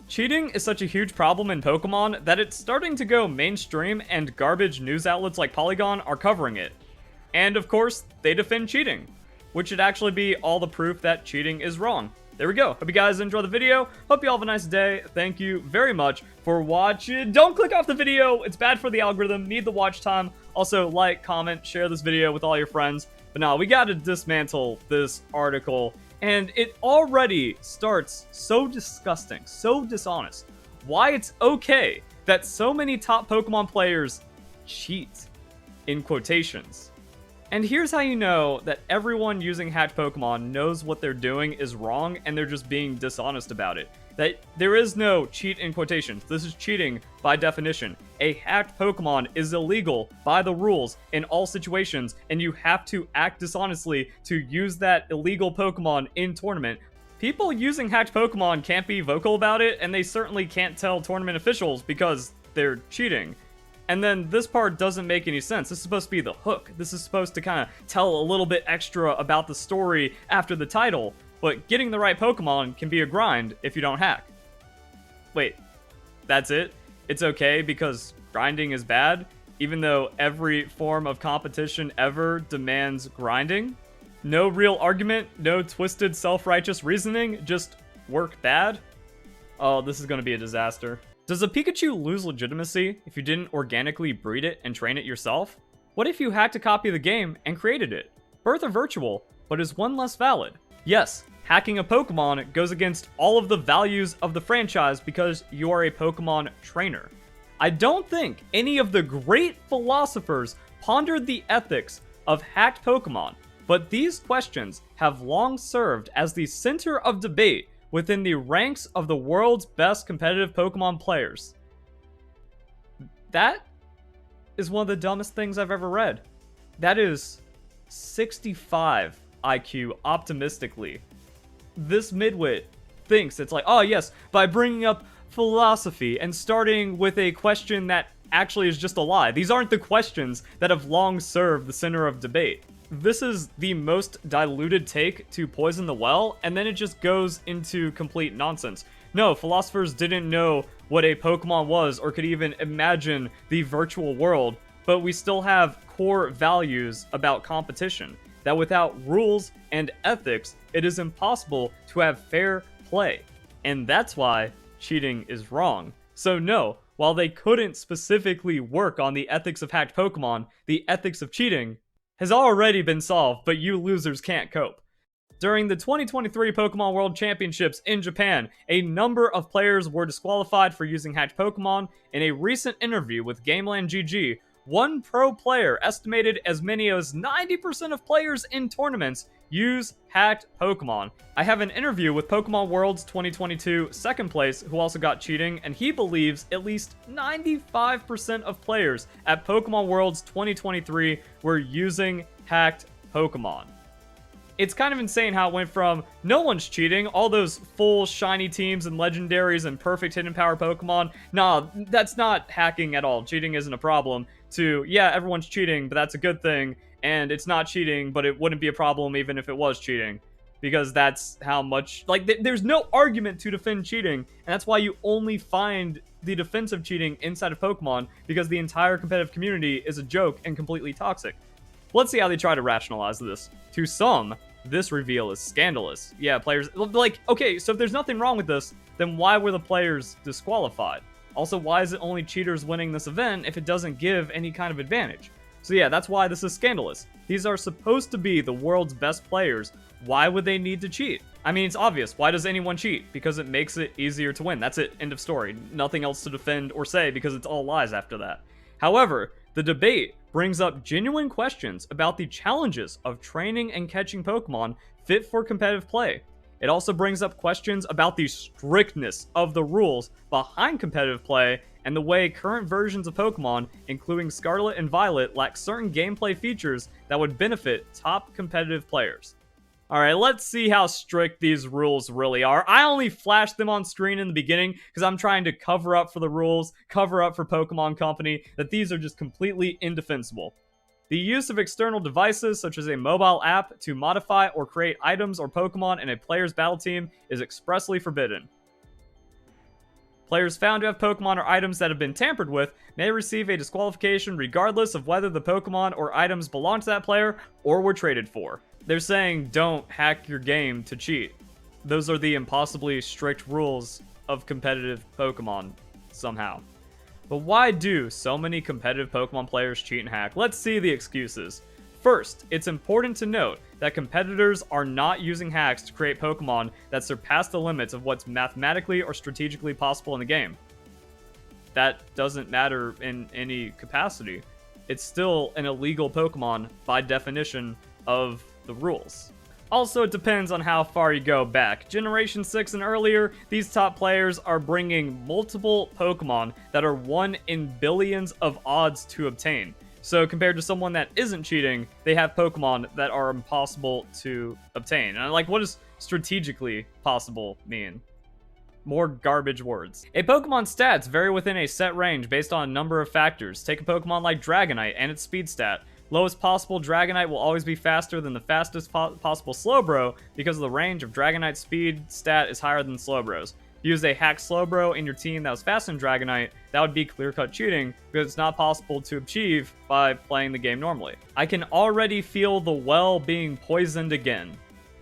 Cheating is such a huge problem in Pokemon that it's starting to go mainstream, and garbage news outlets like Polygon are covering it. And of course, they defend cheating, which should actually be all the proof that cheating is wrong. There we go. Hope you guys enjoy the video. Hope you all have a nice day. Thank you very much for watching. Don't click off the video. It's bad for the algorithm. Need the watch time. Also, like, comment, share this video with all your friends. But now, we gotta dismantle this article. And it already starts so disgusting, so dishonest. Why it's okay that so many top Pokemon players cheat, in quotations. And here's how you know that everyone using hacked Pokemon knows what they're doing is wrong and they're just being dishonest about it. That there is no cheat in quotations. This is cheating by definition. A hacked Pokemon is illegal by the rules in all situations, and you have to act dishonestly to use that illegal Pokemon in tournament. People using hacked Pokemon can't be vocal about it, and they certainly can't tell tournament officials because they're cheating. And then this part doesn't make any sense. This is supposed to be the hook. This is supposed to kind of tell a little bit extra about the story after the title, but getting the right Pokemon can be a grind if you don't hack. Wait, that's it? It's okay because grinding is bad, even though every form of competition ever demands grinding? No real argument, no twisted self-righteous reasoning, just work bad? Oh, this is gonna be a disaster. Does a Pikachu lose legitimacy if you didn't organically breed it and train it yourself? What if you hacked a copy of the game and created it? Both are virtual, but is one less valid? Yes, hacking a Pokemon goes against all of the values of the franchise because you are a Pokemon trainer. I don't think any of the great philosophers pondered the ethics of hacked Pokemon, but these questions have long served as the center of debate within the ranks of the world's best competitive Pokemon players. That is one of the dumbest things I've ever read. That is 65 IQ optimistically. This midwit thinks it's like, oh yes, by bringing up philosophy and starting with a question that actually is just a lie. These aren't the questions that have long served the center of debate. This is the most diluted take to poison the well, and then it just goes into complete nonsense. No, philosophers didn't know what a Pokemon was or could even imagine the virtual world, but we still have core values about competition, that without rules and ethics, it is impossible to have fair play. And that's why cheating is wrong. So no, while they couldn't specifically work on the ethics of hacked Pokemon, the ethics of cheating has already been solved, but you losers can't cope. During the 2023 Pokemon World Championships in Japan, a number of players were disqualified for using hacked Pokemon. In a recent interview with Gameland GG, one pro player estimated as many as 90% of players in tournaments use hacked Pokemon. I have an interview with Pokemon World's 2022 second place who also got cheating, and he believes at least 95% of players at Pokemon World's 2023 were using hacked Pokemon. It's kind of insane how it went from no one's cheating, all those full shiny teams and legendaries and perfect hidden power Pokemon, nah, that's not hacking at all, cheating isn't a problem, to yeah, everyone's cheating, but that's a good thing, and it's not cheating, but it wouldn't be a problem even if it was cheating. Because that's how much, like, there's no argument to defend cheating, and that's why you only find the defense of cheating inside of Pokemon, because the entire competitive community is a joke and completely toxic. Let's see how they try to rationalize this. To some, this reveal is scandalous. Yeah, players, like, okay, so if there's nothing wrong with this, then why were the players disqualified? Also, why is it only cheaters winning this event if it doesn't give any kind of advantage? So yeah, that's why this is scandalous. These are supposed to be the world's best players. Why would they need to cheat? I mean, it's obvious. Why does anyone cheat? Because it makes it easier to win. That's it. End of story. Nothing else to defend or say because it's all lies after that. However, the debate brings up genuine questions about the challenges of training and catching Pokemon fit for competitive play. It also brings up questions about the strictness of the rules behind competitive play and the way current versions of Pokemon, including Scarlet and Violet, lack certain gameplay features that would benefit top competitive players. Alright, let's see how strict these rules really are. I only flashed them on screen in the beginning because I'm trying to cover up for the rules, cover up for Pokemon Company, that these are just completely indefensible. The use of external devices, such as a mobile app, to modify or create items or Pokemon in a player's battle team is expressly forbidden. Players found to have Pokemon or items that have been tampered with may receive a disqualification regardless of whether the Pokemon or items belong to that player or were traded for. They're saying don't hack your game to cheat. Those are the impossibly strict rules of competitive Pokemon, somehow. But why do so many competitive Pokemon players cheat and hack? Let's see the excuses. First, it's important to note that competitors are not using hacks to create Pokemon that surpass the limits of what's mathematically or strategically possible in the game. That doesn't matter in any capacity. It's still an illegal Pokemon by definition of the rules. Also, it depends on how far you go back. Generation 6 and earlier, these top players are bringing multiple Pokemon that are 1 in billions of odds to obtain. So compared to someone that isn't cheating, they have Pokemon that are impossible to obtain. And like, what does strategically possible mean? More garbage words. A Pokemon's stats vary within a set range based on a number of factors. Take a Pokemon like Dragonite and its speed stat. Lowest possible Dragonite will always be faster than the fastest possible Slowbro because the range of Dragonite's speed stat is higher than Slowbro's. Use a hack Slowbro in your team that was faster than Dragonite, that would be clear-cut cheating because it's not possible to achieve by playing the game normally. I can already feel the well being poisoned again.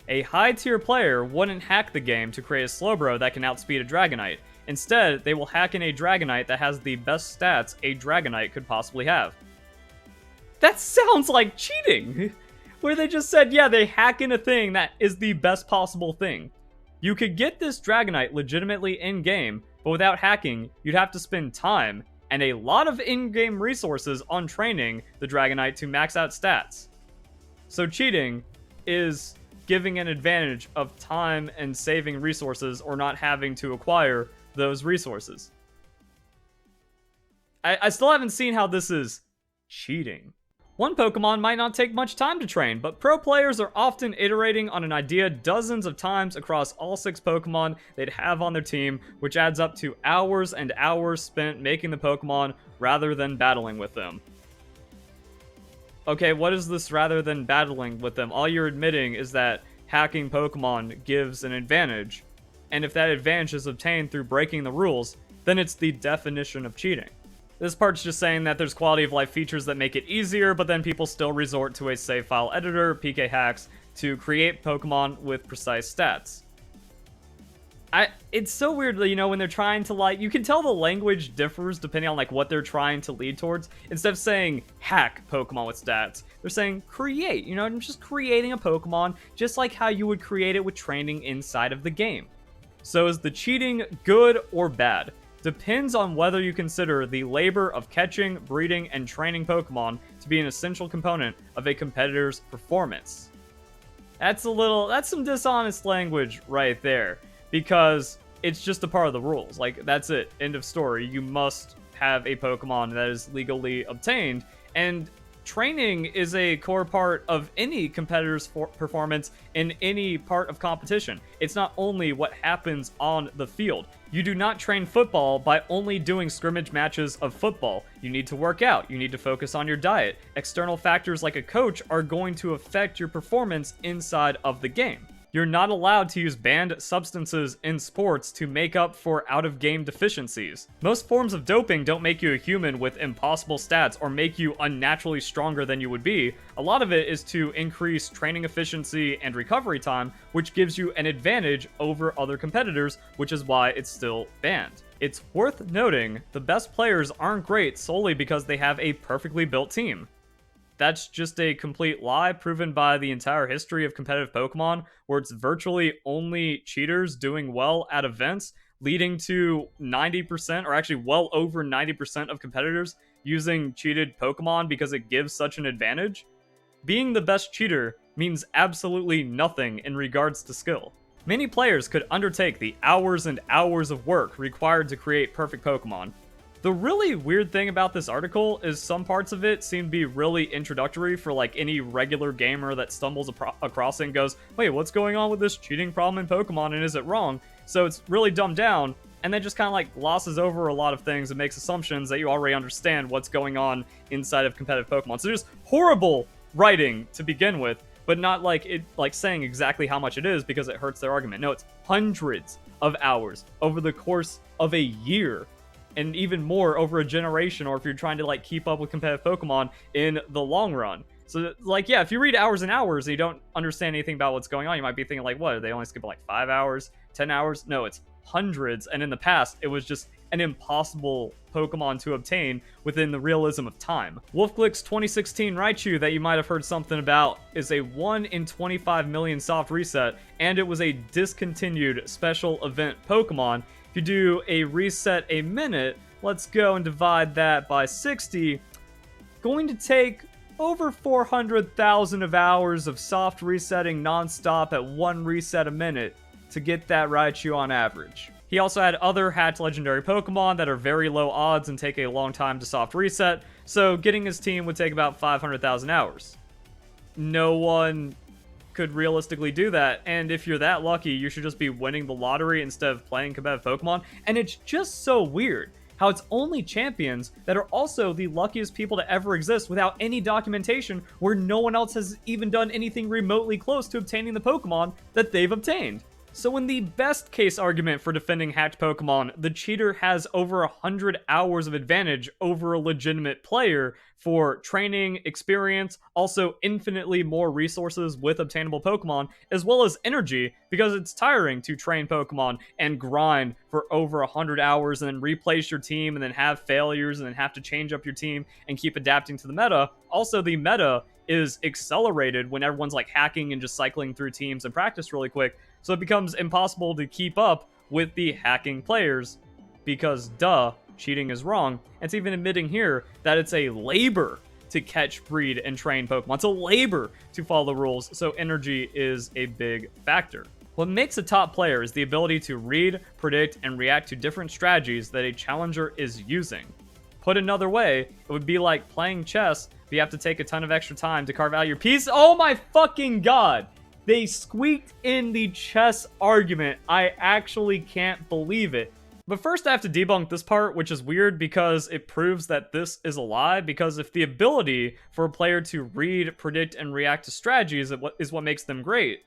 A high-tier player wouldn't hack the game to create a Slowbro that can outspeed a Dragonite. Instead, they will hack in a Dragonite that has the best stats a Dragonite could possibly have. That sounds like cheating! Where they just said, yeah, they hack in a thing that is the best possible thing. You could get this Dragonite legitimately in-game, but without hacking, you'd have to spend time and a lot of in-game resources on training the Dragonite to max out stats. So cheating is giving an advantage of time and saving resources or not having to acquire those resources. I still haven't seen how this is cheating. One Pokemon might not take much time to train, but pro players are often iterating on an idea dozens of times across all 6 Pokemon they'd have on their team, which adds up to hours and hours spent making the Pokemon rather than battling with them. Okay, what is this rather than battling with them? All you're admitting is that hacking Pokemon gives an advantage, and if that advantage is obtained through breaking the rules, then it's the definition of cheating. This part's just saying that there's quality of life features that make it easier, but then people still resort to a save file editor, PK hacks, to create Pokemon with precise stats. It's so weird, you know, when they're trying to, like, you can tell the language differs depending on, like, what they're trying to lead towards. Instead of saying hack Pokemon with stats, they're saying create, you know, just creating a Pokemon just like how you would create it with training inside of the game. So is the cheating good or bad? Depends on whether you consider the labor of catching, breeding, and training Pokemon to be an essential component of a competitor's performance. That's some dishonest language right there, because it's just a part of the rules. Like, that's it. End of story. You must have a Pokemon that is legally obtained, and training is a core part of any competitor's performance in any part of competition. It's not only what happens on the field. You do not train football by only doing scrimmage matches of football. You need to work out. You need to focus on your diet. External factors like a coach are going to affect your performance inside of the game. You're not allowed to use banned substances in sports to make up for out-of-game deficiencies. Most forms of doping don't make you a human with impossible stats or make you unnaturally stronger than you would be. A lot of it is to increase training efficiency and recovery time, which gives you an advantage over other competitors, which is why it's still banned. It's worth noting, the best players aren't great solely because they have a perfectly built team. That's just a complete lie proven by the entire history of competitive Pokemon, where it's virtually only cheaters doing well at events, leading to 90%, or actually well over 90% of competitors using cheated Pokemon because it gives such an advantage. Being the best cheater means absolutely nothing in regards to skill. Many players could undertake the hours and hours of work required to create perfect Pokemon. The really weird thing about this article is some parts of it seem to be really introductory for like any regular gamer that stumbles across it and goes, wait, what's going on with this cheating problem in Pokemon and is it wrong? So it's really dumbed down and then just kind of like glosses over a lot of things and makes assumptions that you already understand what's going on inside of competitive Pokemon. So just horrible writing to begin with, but not like it like saying exactly how much it is because it hurts their argument. No, it's hundreds of hours over the course of a year, and even more over a generation, or if you're trying to like keep up with competitive Pokemon in the long run. So like, yeah, if you read hours and hours and you don't understand anything about what's going on, you might be thinking like, what, they only skip like 5 hours, 10 hours? No, it's hundreds. And in the past, it was just an impossible Pokemon to obtain within the realism of time. Wolfglick's 2016 Raichu that you might have heard something about is a 1 in 25 million soft reset, and it was a discontinued special event Pokemon. If you do a reset a minute, let's go and divide that by 60, going to take over 400,000 of hours of soft resetting nonstop at 1 reset a minute to get that Raichu on average. He also had other hatch legendary Pokemon that are very low odds and take a long time to soft reset, so getting his team would take about 500,000 hours. No one could realistically do that, and if you're that lucky, you should just be winning the lottery instead of playing competitive Pokemon, and it's just so weird how it's only champions that are also the luckiest people to ever exist without any documentation, where no one else has even done anything remotely close to obtaining the Pokemon that they've obtained. So in the best case argument for defending hatch Pokemon, the cheater has over 100 hours of advantage over a legitimate player for training, experience, also infinitely more resources with obtainable Pokemon, as well as energy, because it's tiring to train Pokemon and grind for over 100 hours and then replace your team and then have failures and then have to change up your team and keep adapting to the meta. Also, the meta is accelerated when everyone's like hacking and just cycling through teams and practice really quick. So it becomes impossible to keep up with the hacking players because, duh, cheating is wrong. It's even admitting here that it's a labor to catch, breed, and train Pokemon. It's a labor to follow the rules, so energy is a big factor. What makes a top player is the ability to read, predict, and react to different strategies that a challenger is using. Put another way, it would be like playing chess, but you have to take a ton of extra time to carve out your piece. Oh my fucking god! They squeaked in the chess argument. I actually can't believe it. But first I have to debunk this part, which is weird because it proves that this is a lie, because if the ability for a player to read, predict, and react to strategies is what makes them great,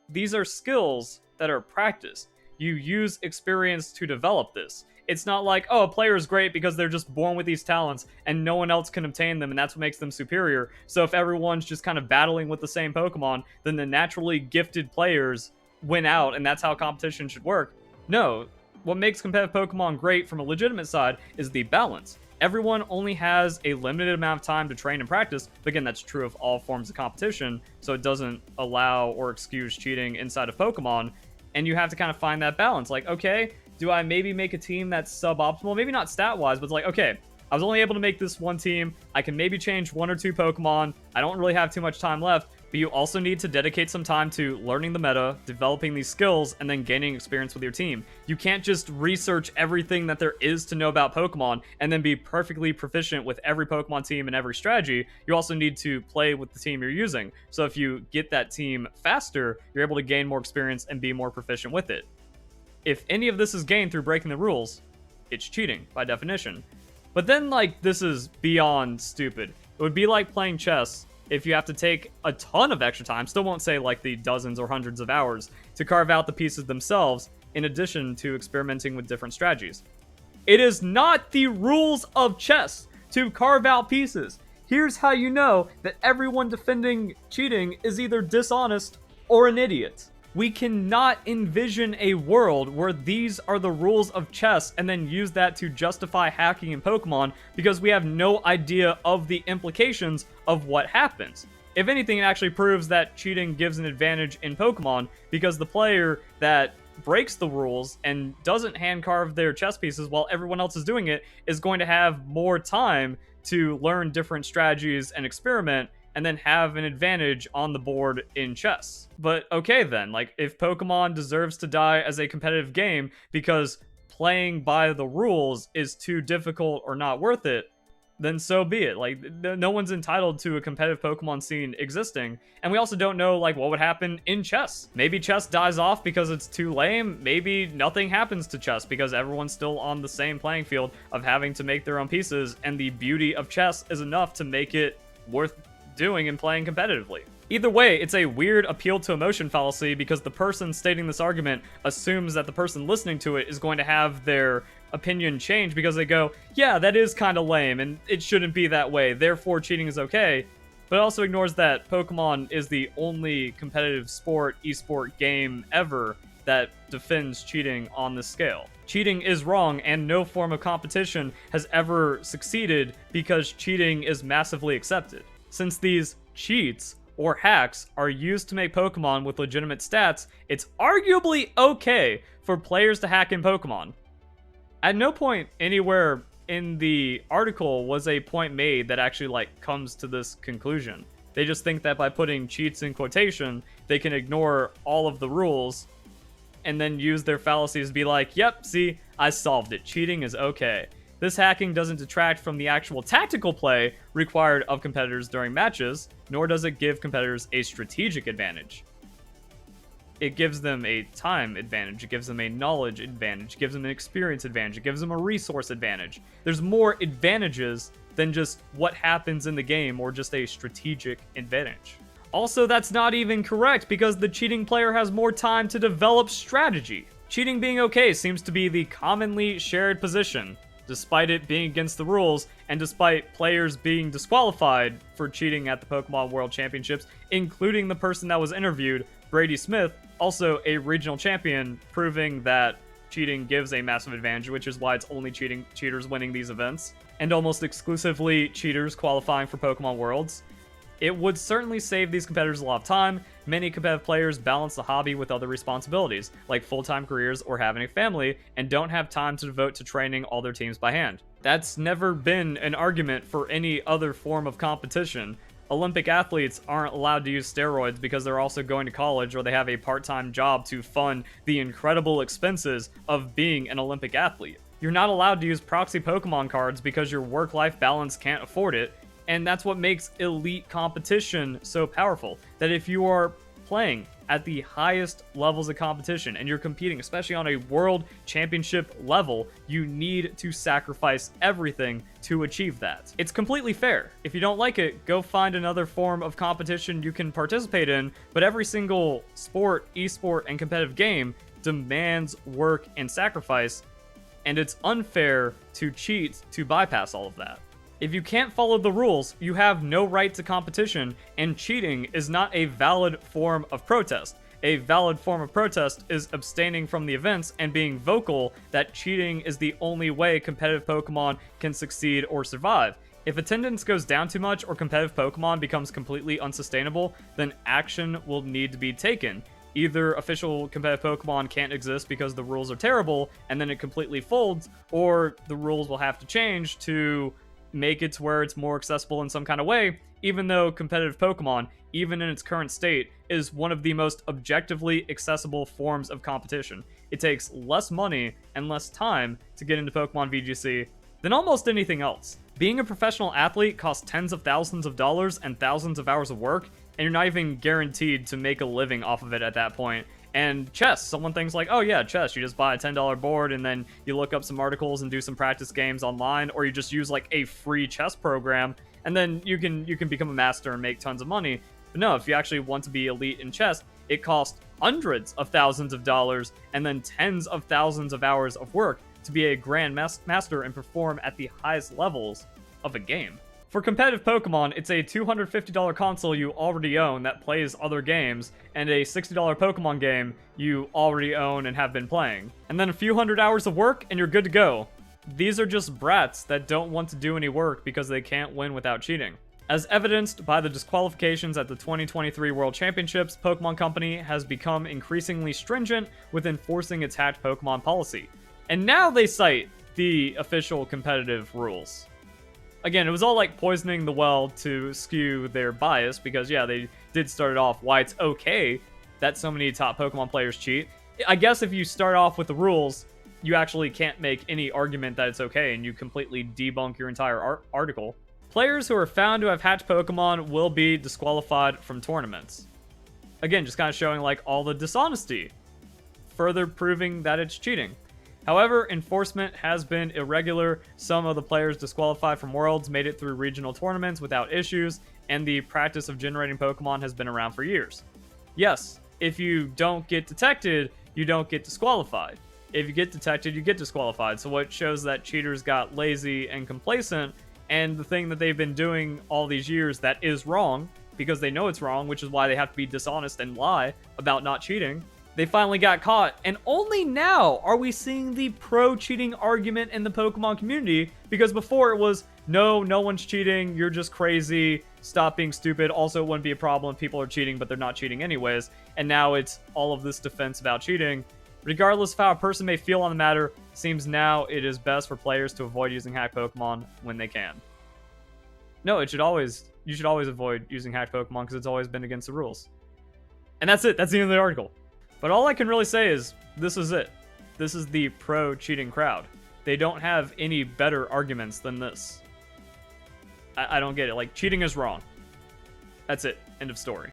these are skills that are practiced. You use experience to develop this. It's not like, oh, a player is great because they're just born with these talents and no one else can obtain them and that's what makes them superior. So if everyone's just kind of battling with the same Pokemon, then the naturally gifted players win out and that's how competition should work. No, what makes competitive Pokemon great from a legitimate side is the balance. Everyone only has a limited amount of time to train and practice, but again, that's true of all forms of competition, so it doesn't allow or excuse cheating inside of Pokemon, and you have to kind of find that balance. Like, okay, do I maybe make a team that's suboptimal? Maybe not stat-wise, but it's like, okay, I was only able to make this one team. I can maybe change 1 or 2 Pokemon. I don't really have too much time left, but you also need to dedicate some time to learning the meta, developing these skills, and then gaining experience with your team. You can't just research everything that there is to know about Pokemon and then be perfectly proficient with every Pokemon team and every strategy. You also need to play with the team you're using. So if you get that team faster, you're able to gain more experience and be more proficient with it. If any of this is gained through breaking the rules, it's cheating by definition. But then, like, this is beyond stupid. It would be like playing chess if you have to take a ton of extra time, still won't say like the dozens or hundreds of hours, to carve out the pieces themselves, in addition to experimenting with different strategies. It is not the rules of chess to carve out pieces. Here's how you know that everyone defending cheating is either dishonest or an idiot. We cannot envision a world where these are the rules of chess and then use that to justify hacking in Pokemon because we have no idea of the implications of what happens. If anything, it actually proves that cheating gives an advantage in Pokemon because the player that breaks the rules and doesn't hand carve their chess pieces while everyone else is doing it is going to have more time to learn different strategies and experiment and then have an advantage on the board in chess. But okay then, like, if Pokemon deserves to die as a competitive game because playing by the rules is too difficult or not worth it, then so be it. Like, no one's entitled to a competitive Pokemon scene existing. And we also don't know, like, what would happen in chess. Maybe chess dies off because it's too lame. Maybe nothing happens to chess because everyone's still on the same playing field of having to make their own pieces, and the beauty of chess is enough to make it worth doing and playing competitively. Either way, it's a weird appeal to emotion fallacy because the person stating this argument assumes that the person listening to it is going to have their opinion change because they go, yeah, that is kind of lame and it shouldn't be that way, therefore cheating is okay. But it also ignores that Pokemon is the only competitive esport game ever that defends cheating on this scale. Cheating is wrong, and no form of competition has ever succeeded because cheating is massively accepted. Since these cheats or hacks are used to make Pokemon with legitimate stats, it's arguably okay for players to hack in Pokemon. At no point anywhere in the article was a point made that actually comes to this conclusion. They just think that by putting cheats in quotation, they can ignore all of the rules and then use their fallacies to be like, yep, see, I solved it. Cheating is okay. This hacking doesn't detract from the actual tactical play required of competitors during matches, nor does it give competitors a strategic advantage. It gives them a time advantage, it gives them a knowledge advantage, it gives them an experience advantage, it gives them a resource advantage. There's more advantages than just what happens in the game or just a strategic advantage. Also, that's not even correct because the cheating player has more time to develop strategy. Cheating being okay seems to be the commonly shared position, despite it being against the rules and despite players being disqualified for cheating at the Pokemon World Championships, including the person that was interviewed, Brady Smith, also a regional champion, proving that cheating gives a massive advantage, which is why it's only cheaters winning these events, and almost exclusively cheaters qualifying for Pokemon Worlds. It would certainly save these competitors a lot of time. Many competitive players balance the hobby with other responsibilities, like full-time careers or having a family, and don't have time to devote to training all their teams by hand. That's never been an argument for any other form of competition. Olympic athletes aren't allowed to use steroids because they're also going to college or they have a part-time job to fund the incredible expenses of being an Olympic athlete. You're not allowed to use proxy Pokemon cards because your work-life balance can't afford it. And that's what makes elite competition so powerful. That if you are playing at the highest levels of competition and you're competing, especially on a world championship level, you need to sacrifice everything to achieve that. It's completely fair. If you don't like it, go find another form of competition you can participate in, but every single sport, esport, and competitive game demands work and sacrifice, and it's unfair to cheat to bypass all of that. If you can't follow the rules, you have no right to competition, and cheating is not a valid form of protest. A valid form of protest is abstaining from the events and being vocal that cheating is the only way competitive Pokemon can succeed or survive. If attendance goes down too much or competitive Pokemon becomes completely unsustainable, then action will need to be taken. Either official competitive Pokemon can't exist because the rules are terrible and then it completely folds, or the rules will have to change to make it to where it's more accessible in some kind of way, even though competitive Pokemon, even in its current state, is one of the most objectively accessible forms of competition. It takes less money and less time to get into Pokemon VGC than almost anything else. Being a professional athlete costs tens of thousands of dollars and thousands of hours of work, and you're not even guaranteed to make a living off of it at that point. And chess, someone thinks like, oh yeah, chess, you just buy a $10 board and then you look up some articles and do some practice games online, or you just use like a free chess program and then you can become a master and make tons of money. But no, if you actually want to be elite in chess, it costs hundreds of thousands of dollars and then tens of thousands of hours of work to be a grand master and perform at the highest levels of a game. For competitive Pokemon, it's a $250 console you already own that plays other games, and a $60 Pokemon game you already own and have been playing. And then a few hundred hours of work, and you're good to go. These are just brats that don't want to do any work because they can't win without cheating. As evidenced by the disqualifications at the 2023 World Championships, Pokemon Company has become increasingly stringent with enforcing its hacked Pokemon policy. And now they cite the official competitive rules. Again, it was all like poisoning the well to skew their bias because, yeah, they did start it off why it's okay that so many top Pokemon players cheat. I guess if you start off with the rules, you actually can't make any argument that it's okay and you completely debunk your entire article. Players who are found to have hatched Pokemon will be disqualified from tournaments. Again, just kind of showing like all the dishonesty, further proving that it's cheating. However, enforcement has been irregular. Some of the players disqualified from Worlds made it through regional tournaments without issues, and the practice of generating Pokemon has been around for years. Yes, if you don't get detected, you don't get disqualified. If you get detected, you get disqualified. So what shows that cheaters got lazy and complacent, and the thing that they've been doing all these years that is wrong, because they know it's wrong, which is why they have to be dishonest and lie about not cheating, they finally got caught. And only now are we seeing the pro-cheating argument in the Pokemon community, because before it was, no one's cheating, you're just crazy, stop being stupid, also it wouldn't be a problem if people are cheating, but they're not cheating anyways. And now it's all of this defense about cheating. Regardless of how a person may feel on the matter, seems now it is best for players to avoid using hacked Pokemon when they can. No, you should always avoid using hacked Pokemon because it's always been against the rules. And that's it. That's the end of the article. But all I can really say is, this is it. This is the pro-cheating crowd. They don't have any better arguments than this. I don't get it. Like, cheating is wrong. That's it. End of story.